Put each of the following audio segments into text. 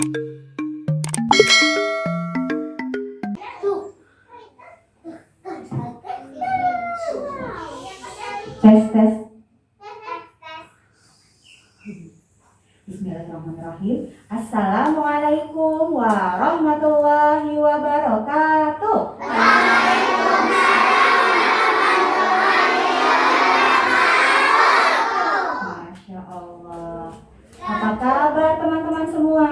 Tes tes. Bismillahirrahmanirrahim. Assalamualaikum warahmatullahi wabarakatuh. Masya Allah. Apa kabar teman-teman semua?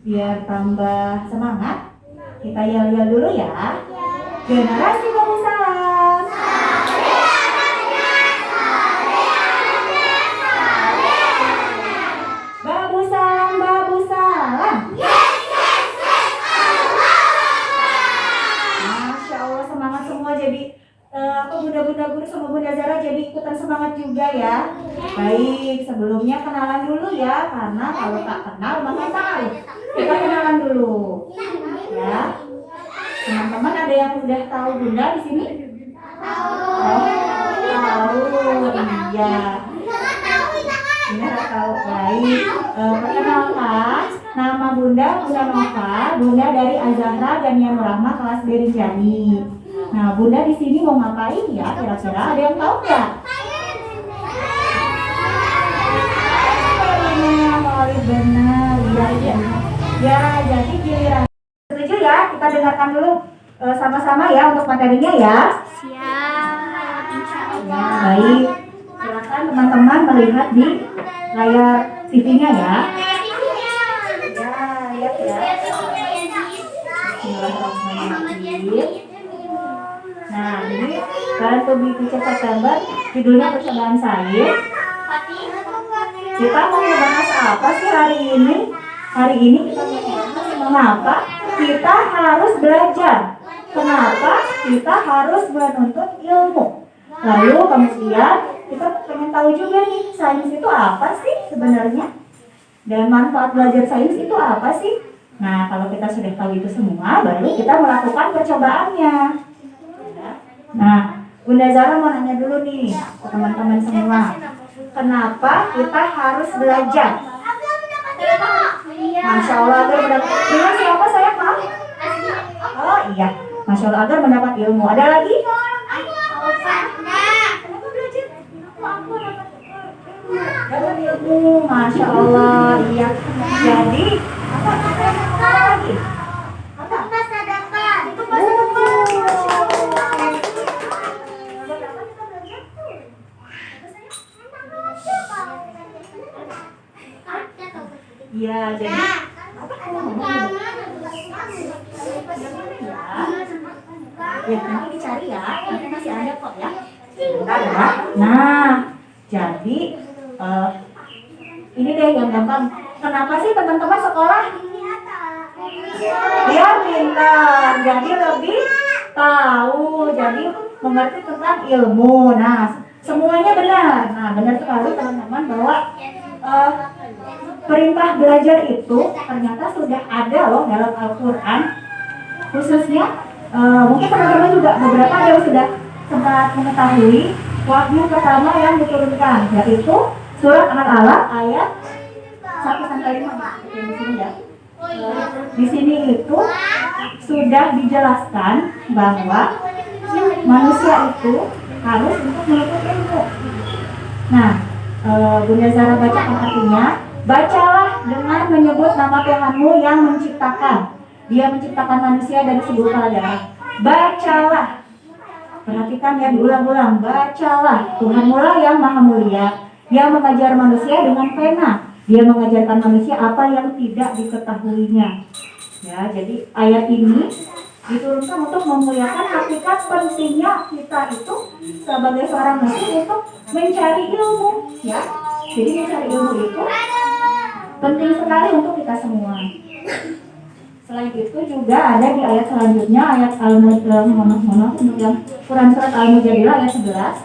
Biar tambah semangat, kita yel-yel dulu ya. Generasi Babu Salam. Babu Salam, Babu Salam. Masya Allah, semangat semua. Jadi bunda-bunda guru sama Bunda Zara jadi ikutan semangat juga ya. Baik, sebelumnya kenalan dulu ya, karena kalau tak kenal maka tahu. Kita kenalan dulu, ya. Teman-teman ada yang udah tahu Bunda di sini? Tahu, iya. Ini nggak tahu. Baik. Perkenalkan, nama Bunda Nova, Bunda dari Azahra Gania Nurahma kelas B Rinjani. Nah, Bunda di sini mau ngapain ya? Kira-kira ada yang tahu nggak? Maulid benar, iya. Ya, jadi giliran. Setuju ya? Kita dengarkan dulu sama-sama ya untuk materinya ya. Siap, insya Ya, Allah. baik. Silakan teman-teman melihat di layar TV-nya ya. Ya, lihat ya. Bismillahirrahmanirrahim. Nah, ini dalam Tubi Teacher September judulnya percobaan sains. Kita mau membahas apa sih hari ini? Hari ini kita mau membahas mengapa kita harus belajar. Kenapa kita harus menuntut ilmu. Lalu kemudian kita pengen tahu juga nih, sains itu apa sih sebenarnya? Dan manfaat belajar sains itu apa sih? Nah, kalau kita sudah tahu itu semua, baru kita melakukan percobaannya. Nah, Bunda Zara mau nanya dulu nih ke teman-teman semua. Kenapa kita harus belajar? Masya Allah, agar mendapat dengan siapa saya Pak? Oh iya, Masya Allah, agar mendapat ilmu. Ada lagi? Kenapa belajar? Dapat ilmu, Masya Allah, iya. Jadi, apa lagi? Apa? Itu masa depan. Masya Allah. Iya, jadi ya nanti dicari ya, nanti masih ada kok ya. Bentar ya. Nah, jadi ini deh yang gampang. Kenapa sih teman-teman sekolah? Biar pintar, jadi lebih tahu, jadi mengerti tentang ilmu. Nah, semuanya benar. Nah, benar sekali teman-teman bahwa perintah belajar itu ternyata sudah ada loh dalam Al-Quran. Khususnya mungkin teman-teman juga beberapa ada yang sudah sempat mengetahui wahyu pertama yang diturunkan, yaitu surat Al-Alaq ayat 1-5 di sini ya. Di sini itu sudah dijelaskan bahwa manusia itu harus untuk menuntut ilmu. Nah, Bunda Zara bacakan artinya. Bacalah dengan menyebut nama Tuhanmu yang menciptakan. Dia menciptakan manusia dari sebuah kepala darah. Bacalah. Perhatikan ya, diulang-ulang. Bacalah. Tuhanmu lah yang maha mulia, yang mengajar manusia dengan pena. Dia mengajarkan manusia apa yang tidak diketahuinya. Ya, jadi ayat ini diturunkan untuk memuliakan hakikat pentingnya kita itu sebagai seorang muslim untuk mencari ilmu. Ya, jadi mencari ilmu itu penting sekali untuk kita semua. Selain itu juga ada di ayat selanjutnya, ayat Al-Mujadilah, untuk yang Quran surat Al-Mujadilah ayat 11.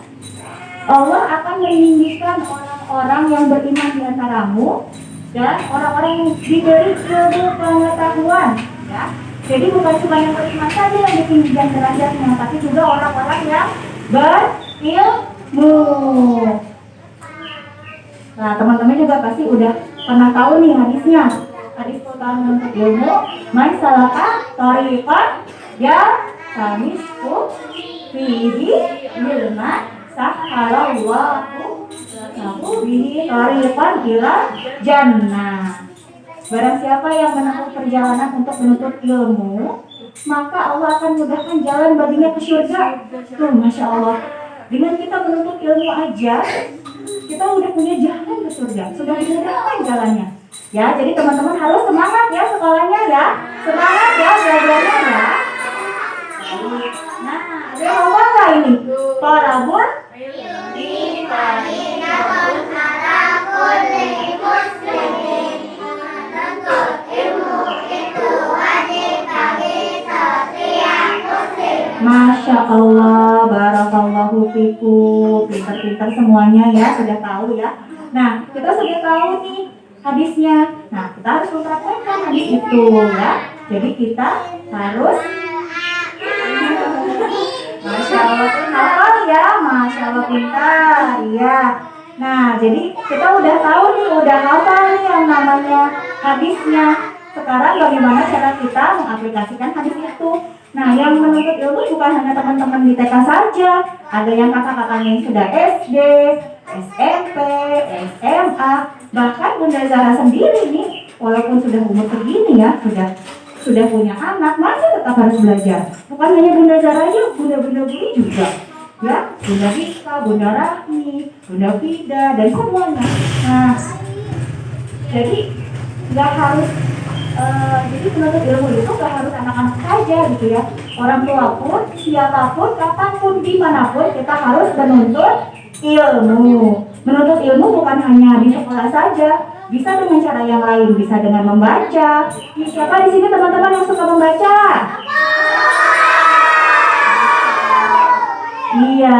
Allah akan meninggikan orang-orang yang beriman di antaramu dan orang-orang yang diberi ilmu pengetahuan, ya. Jadi bukan cuma yang beriman saja yang ditinggikan derajatnya, tapi juga orang-orang yang berilmu. Nah, teman-teman juga pasti udah pernah tahu nih hadisnya. Hadis pertama menuntut ilmu, man salaka thariqan ya tamisku fihi ilman sahalallahu lahu bihi thariqan ila jannah. Barang siapa yang menempuh perjalanan untuk menuntut ilmu, maka Allah akan mudahkan jalan baginya ke surga. Tuh, Masya Allah. Dengan kita menuntut ilmu aja, kita udah punya jalan ke surga. Sudah dimudahkan jalannya. Ya, jadi teman-teman harus semangat ya sekolahnya ya. Semangat ya belajarnya ya. Nah, ada yang ngomong nggak ini? Tolabul Masya Allah, barakallahu fikum. Pintar-pintar semuanya ya, sudah tahu ya. Nah, kita sudah tahu nih hadisnya. Nah, kita harus mempraktekkan hadis itu ya. Jadi kita harus Masya Allah hafal ya, Masya Allah pintar ya. Nah, jadi kita udah tahu nih, udah hafal nih yang namanya hadisnya. Sekarang bagaimana cara kita mengaplikasikan hadis itu? Nah, yang menuntut ilmu bukan hanya teman-teman di TK saja. Ada yang kakak-kakaknya yang sudah SD, SMP, SMA, bahkan Bunda Zara sendiri nih, walaupun sudah umur segini ya, sudah punya anak, masih tetap harus belajar. Bukan hanya Bunda Zara aja, Bunda-bunda guru juga. Ya, Bunda Rizka, Bunda Rahmi, Bunda Fida, dan semuanya. Nah, jadi nggak harus jadi menuntut ilmu itu gak harus anak-anak saja gitu ya. Orang tua pun, siapapun, kapanpun, dimanapun kita harus menuntut ilmu. Menuntut ilmu bukan hanya di sekolah saja, bisa dengan cara yang lain, bisa dengan membaca. Siapa di sini teman-teman yang suka membaca? Iya,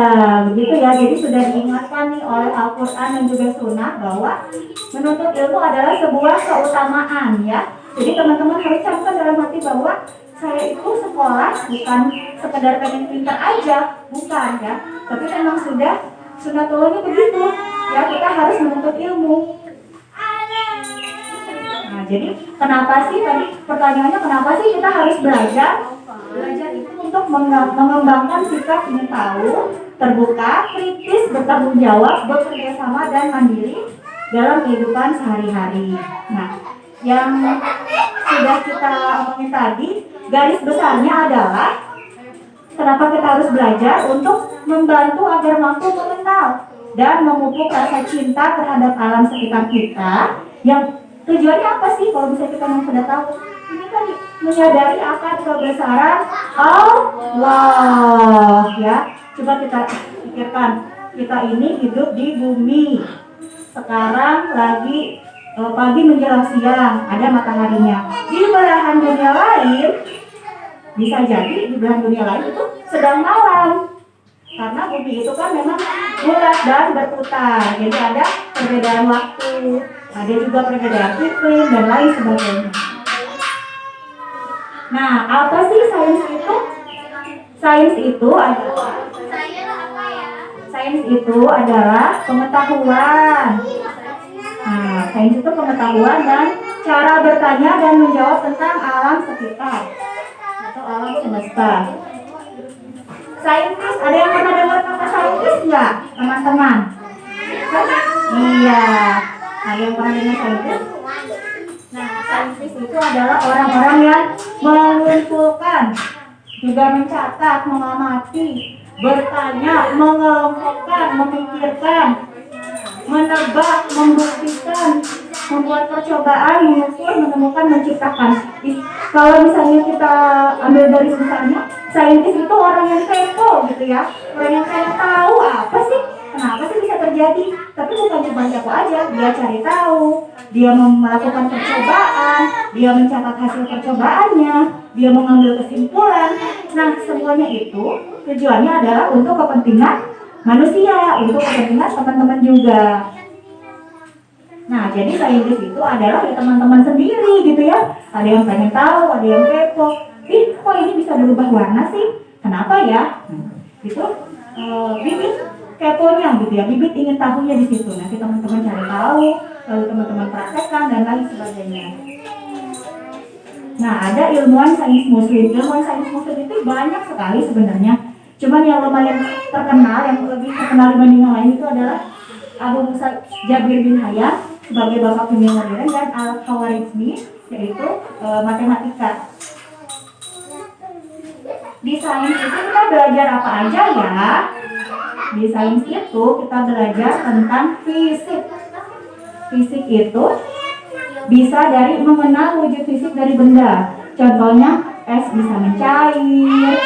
begitu ya. Jadi sudah diingatkan nih oleh Al-Quran dan juga Sunnah bahwa menuntut ilmu adalah sebuah keutamaan ya. Jadi teman-teman harus camkan dalam hati bahwa saya itu sekolah bukan sekedar pengen pintar aja, bukan ya. Tapi memang sudah sunnatullahnya begitu ya, kita harus menuntut ilmu. Nah, jadi kenapa sih tadi pertanyaannya, kenapa sih kita harus belajar? Belajar itu untuk mengembangkan sikap ingin tahu, terbuka, kritis, bertanggung jawab, bekerja sama dan mandiri dalam kehidupan sehari-hari. Nah, yang sudah kita omongin tadi, garis besarnya adalah kenapa kita harus belajar untuk membantu agar mampu mengenal dan memupuk rasa cinta terhadap alam sekitar kita. Yang tujuannya apa sih kalau bisa kita sudah tahu? Ini kan menyadari akan kebesaran Allah ya. Coba kita pikirkan, kita ini hidup di bumi. Sekarang lagi pagi menjelang siang, ada mataharinya. Di belahan dunia lain, bisa jadi di belahan dunia lain itu sedang malam. Karena bumi itu kan memang bulat dan berputar. Jadi ada perbedaan waktu, ada juga perbedaan iklim dan lain sebagainya. Nah, apa sih sains itu? Sains itu adalah pengetahuan. Nah, sains itu pengetahuan dan cara bertanya dan menjawab tentang alam sekitar atau alam semesta. Saintis, ada yang pernah dengar kata saintis nggak, teman-teman? Iya, ada yang pernah dengar saintis? Nah, saintis itu adalah orang-orang yang mengumpulkan, juga mencatat, mengamati, bertanya, mengelompokkan, memikirkan, menebak, membuktikan, membuat percobaan, mengukur, menemukan, menciptakan. Kalau misalnya kita ambil garis besarnya, saintis itu orang yang kepo gitu ya, orang yang pengen tahu apa sih, kenapa sih bisa terjadi. Tapi bukan cuma kepo aja, dia cari tahu, dia melakukan percobaan, dia mencatat hasil percobaannya, dia mengambil kesimpulan. Nah, semuanya itu tujuannya adalah untuk kepentingan manusia, untuk kepentingan teman-teman juga. Nah, jadi saintis itu adalah ya teman-teman sendiri gitu ya. Ada yang pengen tahu, ada yang kepo. ih kok ini bisa berubah warna sih? Kenapa ya? Itu bibit keponya gitu ya, bibit ingin tahunya di situ. Nanti teman-teman cari tahu, lalu teman-teman praktekkan dan lain sebagainya. Nah, ada ilmuwan sains muslim. Ilmuwan sains muslim itu banyak sekali sebenarnya. Cuman yang lumayan terkenal, yang lebih terkenal dibanding yang lain itu adalah Abu Musa Jabir bin Hayyan sebagai bapak kimia modern dan Al-Khawarizmi yaitu matematika. Di sains itu kita belajar apa aja ya? Di sains itu kita belajar tentang fisik. Fisik itu bisa dari mengenal wujud fisik dari benda. Contohnya es bisa mencair,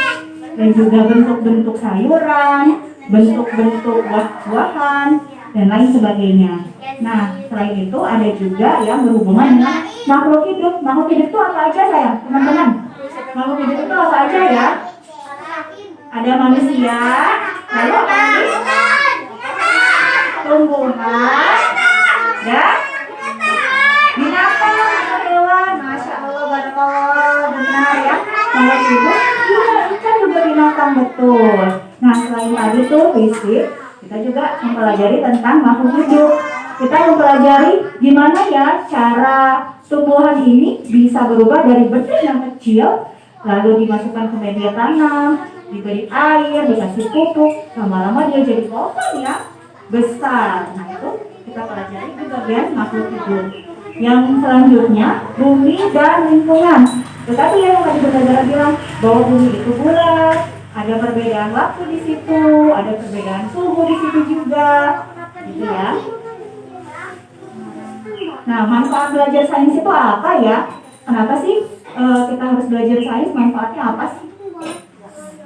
dan juga bentuk-bentuk sayuran, bentuk-bentuk buah-buahan, dan lain sebagainya. Nah, selain itu ada juga yang berhubungan dengan makhluk hidup. Makhluk hidup itu apa aja sayang, teman-teman? Makhluk hidup itu apa aja ya? Ada manusia, lalu apa lagi? Tumbuhan, dan binatang atau hewan. Masya Allah, barakallah, benar ya. Makhluk hidup, iya, ikan juga binatang, betul. Nah, selain tadi tuh fisik, kita juga mempelajari tentang makhluk hidup. Kita mempelajari gimana ya cara tumbuhan ini bisa berubah dari bentuk yang kecil, lalu dimasukkan ke media tanam, diberi air, dikasih pupuk, lama-lama dia jadi pohon ya, besar. Nah, itu kita pelajari di bagian makhluk hidup. Yang selanjutnya, bumi dan lingkungan. Tetapi yang tadi Bunda bilang bahwa bumi itu bulat, ada perbedaan waktu di situ, ada perbedaan suhu di situ juga, gitu ya. Nah, manfaat belajar sains itu apa ya? Kenapa sih kita harus belajar sains? Manfaatnya apa sih?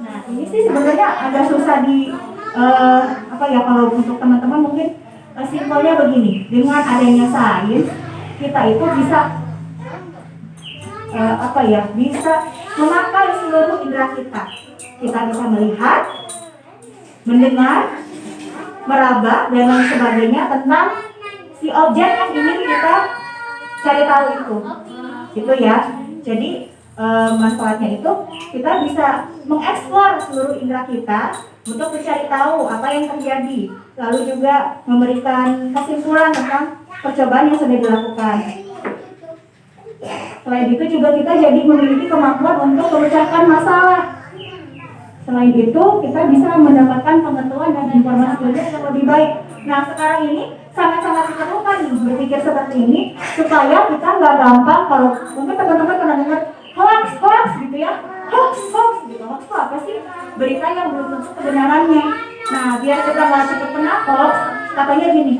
Nah, ini sih sebenarnya agak susah di apa ya, kalau untuk teman-teman mungkin simpelnya begini. Dengan adanya sains, kita itu bisa apa ya? Bisa memakai seluruh indera kita. Kita bisa melihat, mendengar, meraba dan lain sebagainya tentang si objek yang ingin kita cari tahu itu ya. Jadi manfaatnya itu kita bisa mengeksplor seluruh indera kita untuk mencari tahu apa yang terjadi, lalu juga memberikan kesimpulan tentang percobaan yang sudah dilakukan. Selain itu juga kita jadi memiliki kemampuan untuk memecahkan masalah. Selain itu kita bisa mendapatkan pengetahuan dan informasi yang lebih baik. Nah, sekarang ini sangat-sangat diperlukan nih berpikir seperti ini supaya kita nggak gampang, kalau mungkin teman-teman pernah dengar hoax gitu ya, hoax gitu. Hoax itu apa sih? Berita yang belum tentu kebenarannya. Nah, biar kita nggak cepat kena hoax, katanya gini,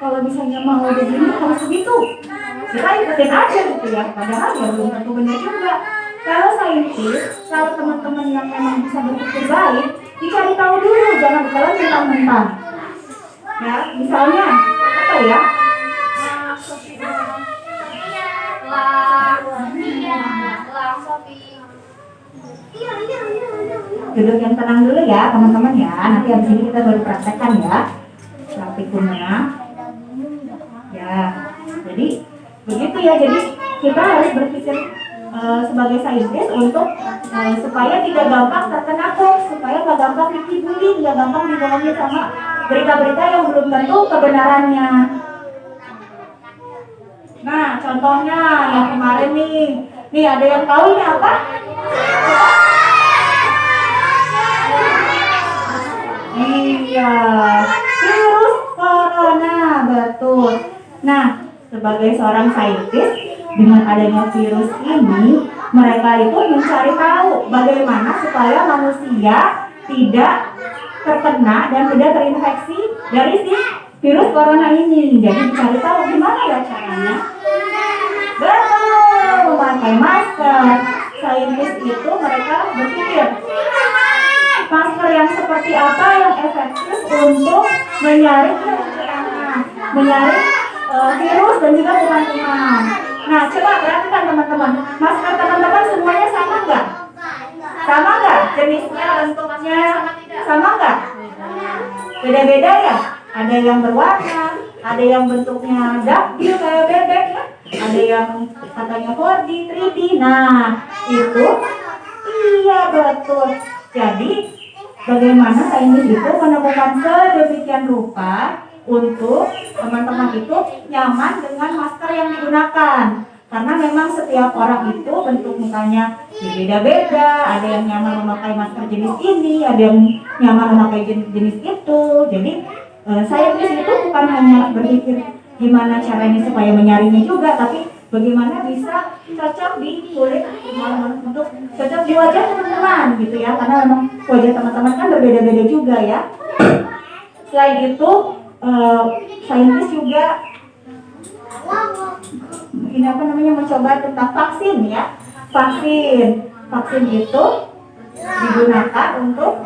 kalau misalnya mau begini harus begitu, kita ikutin aja gitu ya, padahal ya belum tentu benar juga. Kalau saintis, kalau teman-teman yang memang bisa berpikir baik, dicari tahu dulu, jangan berjalan mentang-mentang. Ya, misalnya apa ya? Duduk yang tenang dulu ya, teman-teman ya. Nanti habis ini kita baru praktekkan ya praktikumnya. Ya, jadi begitu ya. Jadi kita harus berpikir sebagai saintis untuk supaya tidak gampang terkena hoax, supaya nggak gampang dikibulin, nggak gampang dibohongi sama berita-berita yang belum tentu kebenarannya. Nah, contohnya yang kemarin nih ada yang tahu ini apa? Iya, virus corona, betul. Nah, sebagai seorang saintis, dengan adanya virus ini, mereka itu mencari tahu bagaimana supaya manusia tidak terkena dan tidak terinfeksi dari si virus corona ini. Jadi dicari tahu gimana ya caranya. Betul, memakai masker. Saintis itu mereka berpikir masker yang seperti apa yang efektif untuk menyaring virus dan juga kuman-kuman. Nah, coba perhatikan teman-teman, masker teman-teman semuanya sama nggak? Sama nggak? Jenisnya, bentuknya sama nggak? Beda-beda ya? Ada yang berwarna, ada yang bentuknya daktil kayak bebek ya, ada yang katanya 4D, 3D. Nah, itu iya betul. Jadi bagaimana saintis itu menemukan sedemikian rupa untuk teman-teman itu nyaman dengan masker yang digunakan. Karena memang setiap orang itu bentuk mukanya berbeda-beda. Ada yang nyaman memakai masker jenis ini, ada yang nyaman memakai jenis itu. Jadi saintis itu bukan hanya berpikir gimana caranya supaya menyaringnya juga, tapi bagaimana bisa cocok di kulit untuk cocok di wajah teman-teman gitu ya, karena memang wajah teman-teman kan berbeda-beda juga ya. Selain itu saintis juga ini mencoba tentang vaksin ya. Vaksin itu digunakan untuk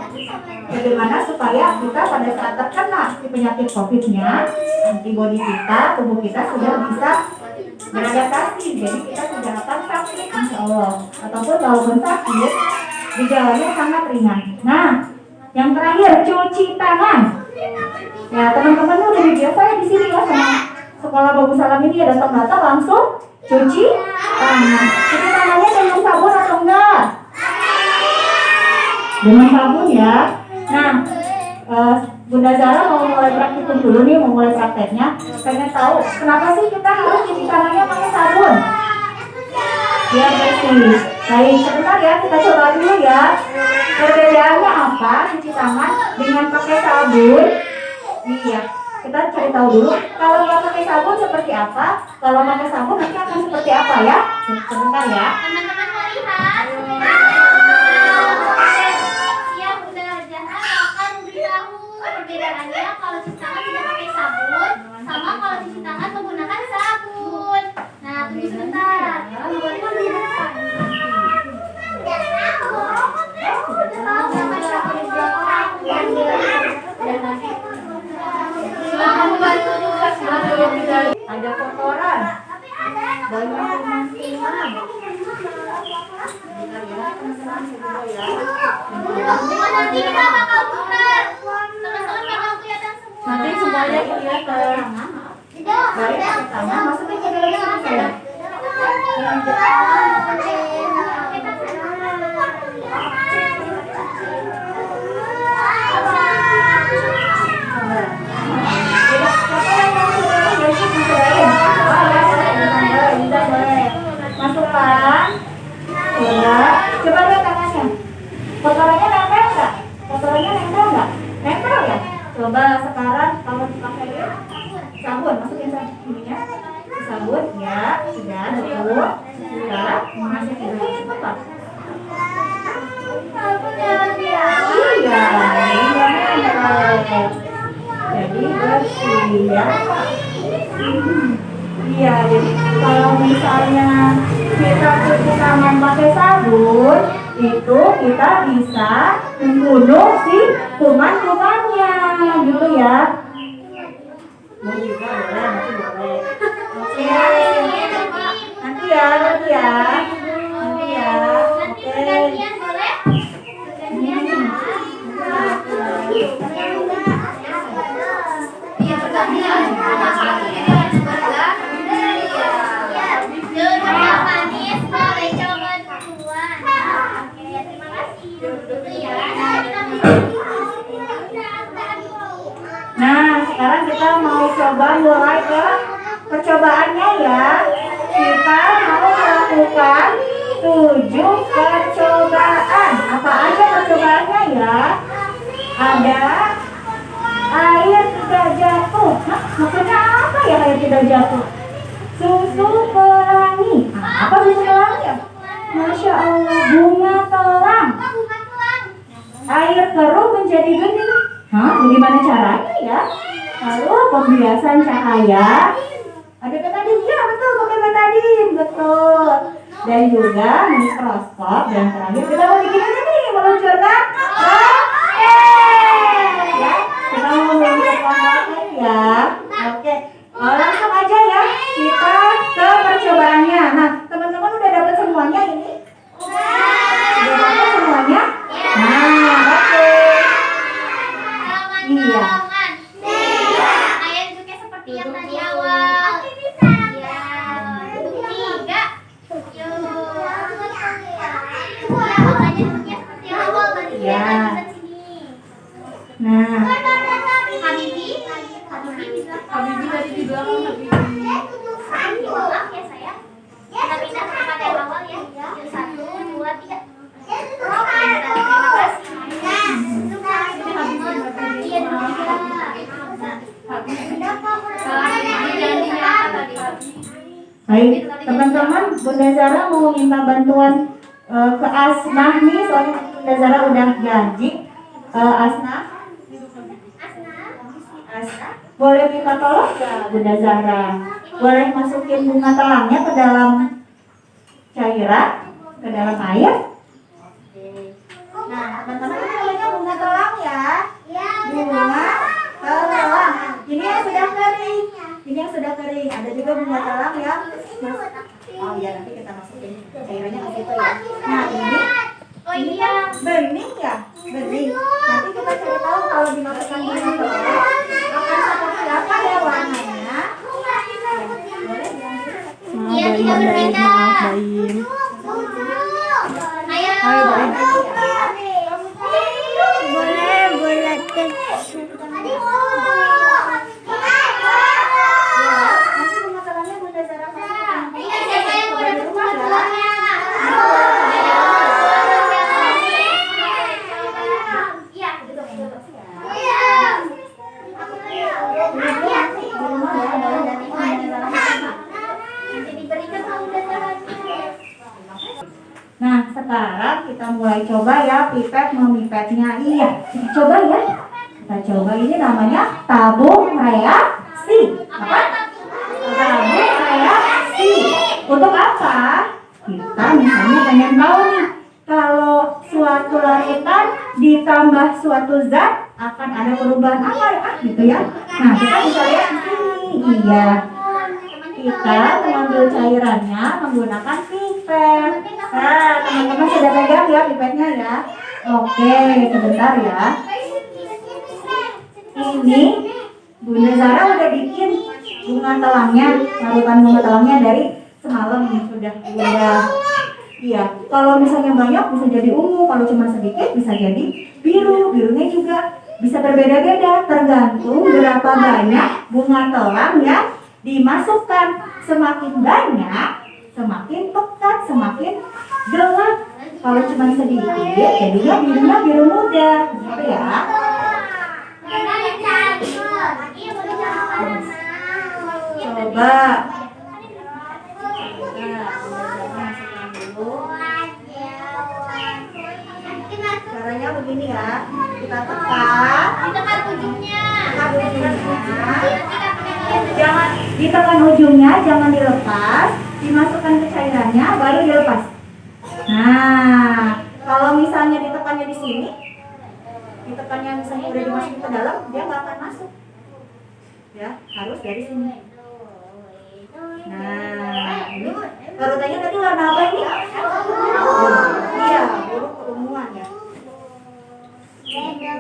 bagaimana supaya kita pada saat terkena si penyakit COVID-nya, antibodi kita, tubuh kita sudah bisa beradaptasi. Jadi kita tidak akan sakit insya Allah. Ataupun walaupun sakit, gejalanya sangat ringan. Nah, yang terakhir cuci tangan. Ya teman-teman udah biasa ya di sini ya sama sekolah Bagus Salam ini ya, datang-datang langsung cuci tangan. Cuci tangannya dengan sabun atau enggak? Dengan sabun ya. Nah, Bunda Zara mau mulai praktikum dulu nih, mau mulai prakteknya. Pengen tahu kenapa sih kita harus cuci tangannya pakai sabun? Biar bersih. Baik, sebentar ya, kita coba dulu ya. Perbedaannya apa cuci tangan dengan pakai sabun? Iya, kita cari tahu dulu. Kalau nggak pakai sabun seperti apa? Kalau pakai sabun nanti akan seperti apa ya? Sebentar ya. Teman-teman melihat. Siap, Bunda Zahra akan memberitahu perbedaannya kalau cuci tangan tidak pakai sabun sama kalau cuci tangan menggunakan sabun. Nah, tunggu sebentar. Ada kotoran, banyak kuman-kuman. Nanti kita bakal putar. Teman-teman bakal kelihatan semua. Nanti semuanya kelihatan. Baik, pakai tangan, masukin ke dalam sini saya. Masukkan. Ya, coba lihat tangannya. Kotorannya nempel nggak? Kotorannya nempel nggak? Nempel ya? Coba sekarang kalau dipakai sabun, masukin ininya sabun ya, sudah betul. Sudah, masukin apa? Iya, jadi bersih ya. Iya, jadi kalau misalnya kita cuci tangan pakai sabun, itu kita bisa membunuh si kuman-kumannya, gitu ya. Mau juga boleh, nanti boleh. Oke, nanti ya. Oke. Nah, sekarang kita mau coba mulai ke percobaannya ya. Kita mau melakukan 7 percobaan. Apa aja percobaannya ya? Ada air tidak jatuh. Hah? Maksudnya apa ya air tidak jatuh? Susu pelangi. Apa susu pelangi ya? Masya Allah, bunga telang. Air keruh menjadi bening. Hah? Bagaimana caranya ya? Lalu pembiasan cahaya. Ada betadin, ya betul, pakai betadin, betul. Dan juga mikroskop. Dan terakhir kita mau bikin ini nih, meluncurkan roket. Ya, kita mau meluncurkan roket ya. Oke, langsung aja ya. Kita ke percobaannya. Nah, teman-teman udah dapat semuanya ini? Udah dapat semuanya? Nah, oke. Iya. Ayah juga seperti yang tadi awal. Iya. Nah, Habibi bisa. Habibi tadi di belakang Habibi. Maaf ya sayang. Kita pindah ke tempat yang awal ya. Yuk, 1, 2, 3. Terima kasih. Iya, dulu juga. baik teman-teman, Bunda Zara mau minta bantuan ke Asnah nih, soalnya Bunda Zara udah janji. Asnah, boleh minta tolong ya Bunda Zara? Boleh masukin bunga telangnya ke dalam cairan, ke dalam air. Nah, teman-teman, ini namanya bunga telang ya. Bunga telang. Ini yang sudah kering. Ini yang sudah kering. Ada juga bunga telang yang oh iya, nanti kita masukin cairannya ke situ ya. Nah, ini Oh iya. bening ya, bening. Nanti kita cari tahu kalau dimasukkan bunga telang akan seperti apa ya warnanya. Boleh diambil. Iya, kita berbeda. Baim. Ayo. Boleh bulat kecil. Nanti bunga telangnya Bunda Zara masukin. Iya, siapa yang udah berubah telurnya? Iya. Nanti diberikan sama Bunda Zara. Nah, sekarang kita mulai coba ya pipet memipetnya. Iya, kita coba ya. Kita coba, ini namanya tabung reaksi. Apa? Tabung reaksi. Untuk apa? Kita misalnya pengen tahu nih, kalau suatu larutan ditambah suatu zat akan ada perubahan apa ya? Gitu ya. Nah, kita bisa lihat di sini. Iya. Kita mengambil cairannya menggunakan pipet. Nah, teman-teman sudah pegang ya pipetnya ya. Oke, sebentar ya. Ini Bunda Zara udah bikin bunga telangnya, larutan bunga telangnya dari semalam nih sudah Bunda. Iya, kalau misalnya banyak bisa jadi ungu, kalau cuma sedikit bisa jadi biru. Birunya juga bisa berbeda-beda tergantung berapa banyak bunga telang yang dimasukkan. Semakin banyak, semakin pekat, semakin gelap. Kalau cuma sedikit, jadinya birunya biru muda, gitu ya. Coba. Caranya begini ya, kita tekan. Ditekan ujungnya. Jangan ditekan ujungnya, jangan dilepas, dimasukkan ke cairannya, baru dilepas. Nah, kalau misalnya ditekannya di sini, ditekannya misalnya udah dimasukin ke dalam, dia nggak akan masuk. Ya, harus dari sini. Nah, ini larutannya tadi warna apa ini? Iya, biru keunguan ya. Kita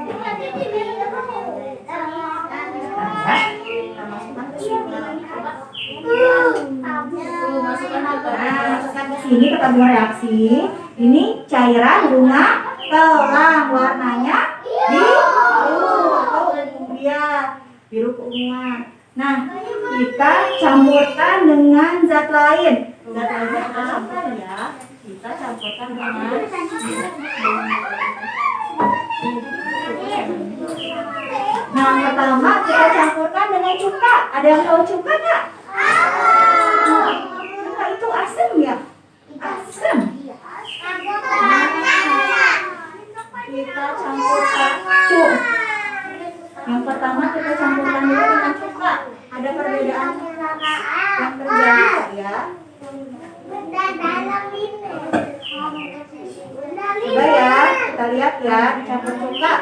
masukkan ke sini. Masukkan ke sini ke tabung reaksi. Ini cairan bunga telang, warnanya biru atau ungu dia, biru keunguan. Nah, kita campurkan dengan zat lain. Zat lainnya kita campurkan ya. Kita campurkan dengan Nah, pertama kita campurkan dengan cuka. Ada yang tahu cuka nggak? Cuka itu asam ya? Asam. Kita campurkan cuka. Yang pertama kita campurkan dulu dengan cuka. Ada perbedaan yang terjadi nggak ya? Coba ya, kita lihat ya, dicampur cuka.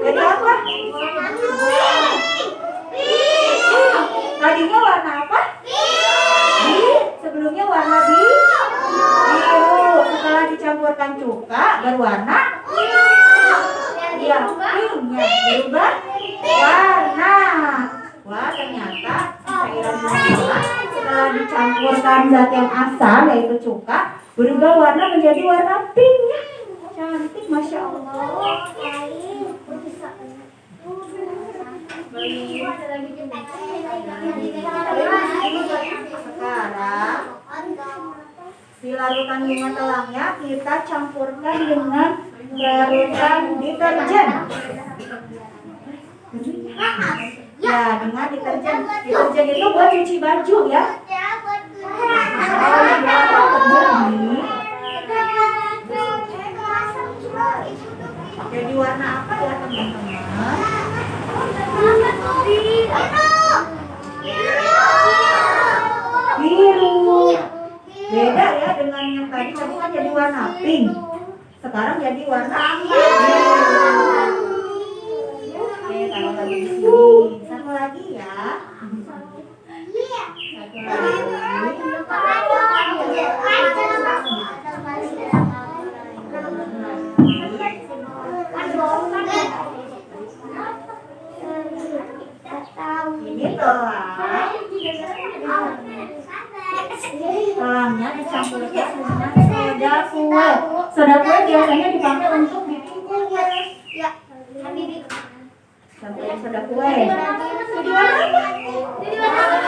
Jadi apa? Tadinya warna apa? Sebelumnya warna biru. Setelah dicampurkan cuka berwarna iya, pink ya, berubah warna. Wah, ternyata cairan bunga setelah dicampurkan zat yang asam yaitu cuka berubah warna menjadi warna pink ya. Cantik, masya Allah. Sekarang si larutan bunga telangnya kita campurkan dengan larutan deterjen. Ya, dengan deterjen. Deterjen itu buat cuci baju ya. Kalau yang terjadi jadi warna apa ya teman-teman? Biru. Beda ya dengan yang tadi kan jadi warna pink. Sekarang jadi warna biru. Oke, taruh lagi di sini. Satu lagi ya. Ini telangnya dicampurkan dengan soda kue. Soda kue biasanya dipakai untuk bikin kue. Campurin soda kue. Jadi warna apa?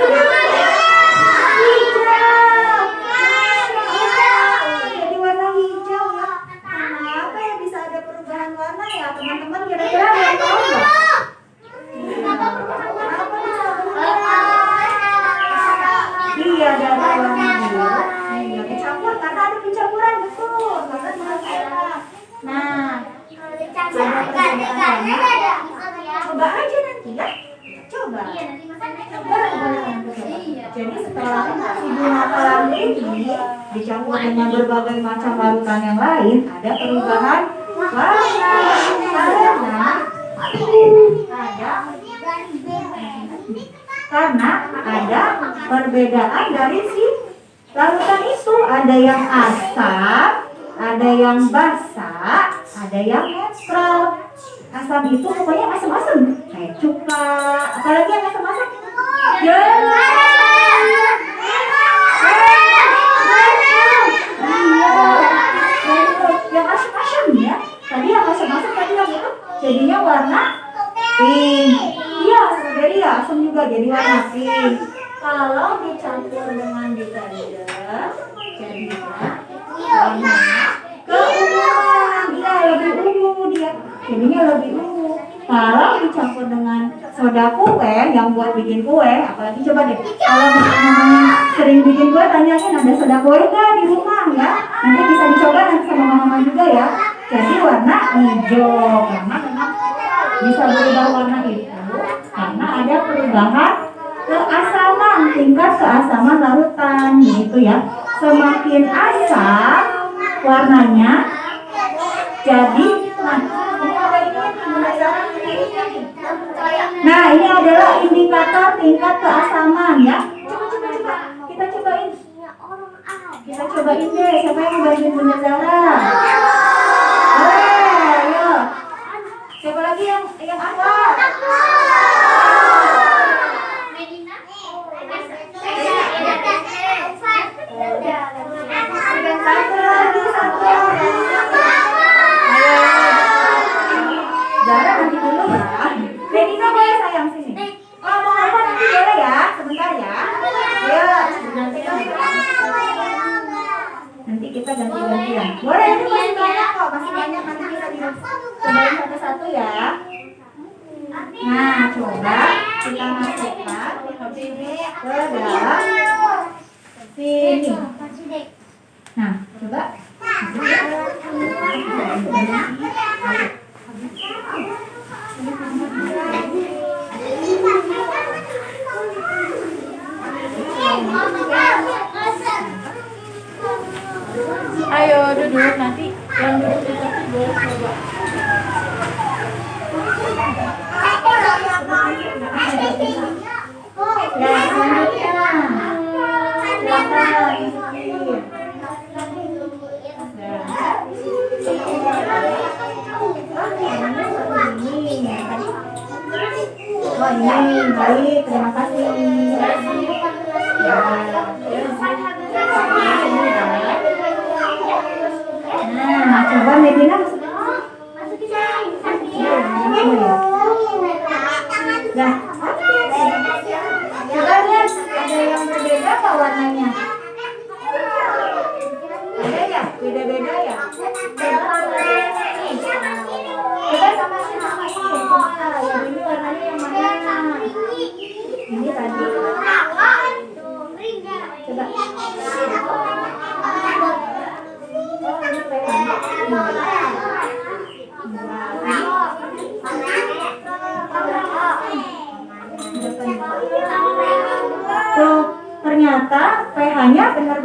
Jadi warna hijau ya. Kenapa ya bisa ada perubahan warna ya teman-teman? Kira-kira ada yang tahu nggak? Iya, ada warna biru. Iya, dicampur karena ada pencampuran betul. Karena merah. Nah, ada perbedaan warna. Coba aja nanti ya. Coba. Jadi setelah si bunga telang ini dicampur dengan berbagai macam larutan yang lain, ada perubahan warna. Karena ada perbedaan dari si larutan itu. Ada yang asam, ada yang basah, ada yang netral. Asam itu pokoknya asam-asam, kayak cuka. Apalagi yang asam-asam? Yang asam-asam ya. Tadi yang asam-asam tadi yang itu jadinya warna pink. Iya, strawberry ya, asam juga jadi warna pink. Kalau dicampur dengan deterjen, jadinya warnanya keunguan. Iya, lebih ungu dia. Jadinya lebih ungu. Kalau dicampur dengan soda kue yang buat bikin kue, apalagi coba deh. Kalau mamanya sering bikin kue, tanyain ada soda kue nggak di rumah ya. Nanti bisa dicoba nanti sama mama juga ya. Jadi warna hijau karena memang bisa berubah warna itu karena ada perubahan keasaman, tingkat keasaman larutan gitu ya. Semakin asam warnanya, jadi nah ini adalah indikator tingkat keasaman ya. Coba kita cobain. Kita cobain deh. Siapa yang mau bantuin Bunda Zara? Ayo. Siapa lagi yang apa? Satu lagi. Zara nanti dulu ya. Medina boleh sayang sini. Kalau mau apa nanti boleh ya, sebentar ya. Ayo, nanti kita ganti-gantian. Boleh, ini masih banyak kok, masih banyak, nanti bisa dicobain satu-satu ya. Nah, coba kita masukkan ke dalam sini. Nah, coba. Ayo duduk, nanti yang duduk di tepi boleh coba. Ya, selanjutnya. Silakan masukin. Oh ini, baik, terima kasih. Ya. Nah, coba Medina masukin. Nah,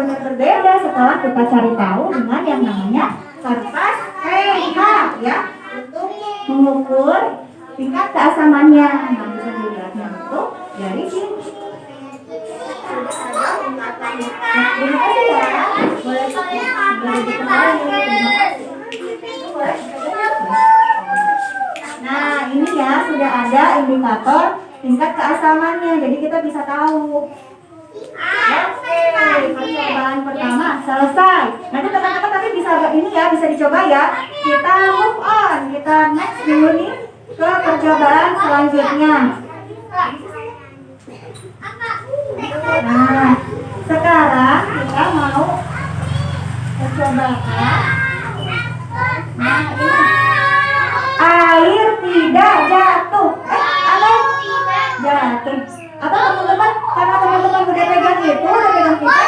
benar-benar berbeda setelah kita cari tahu dengan yang namanya kertas pH ya, untuk mengukur tingkat keasamannya. Nah, bisa dilihatnya itu dari sini. Nah, terima kasih ya. Boleh dikenalin. Terima kasih. Nah, ini ya sudah ada indikator tingkat keasamannya, jadi kita bisa tahu. Oke, percobaan pertama selesai. Nanti teman-teman tapi bisa ini ya, bisa dicoba ya. Kita move on, kita next dulu nih ke percobaan selanjutnya. Nah, sekarang kita mau percobaan. Nah, ini air tidak jatuh. Apa? Jatuh. Atau teman-teman, karena teman-teman udah pegang itu, udah pegang kita,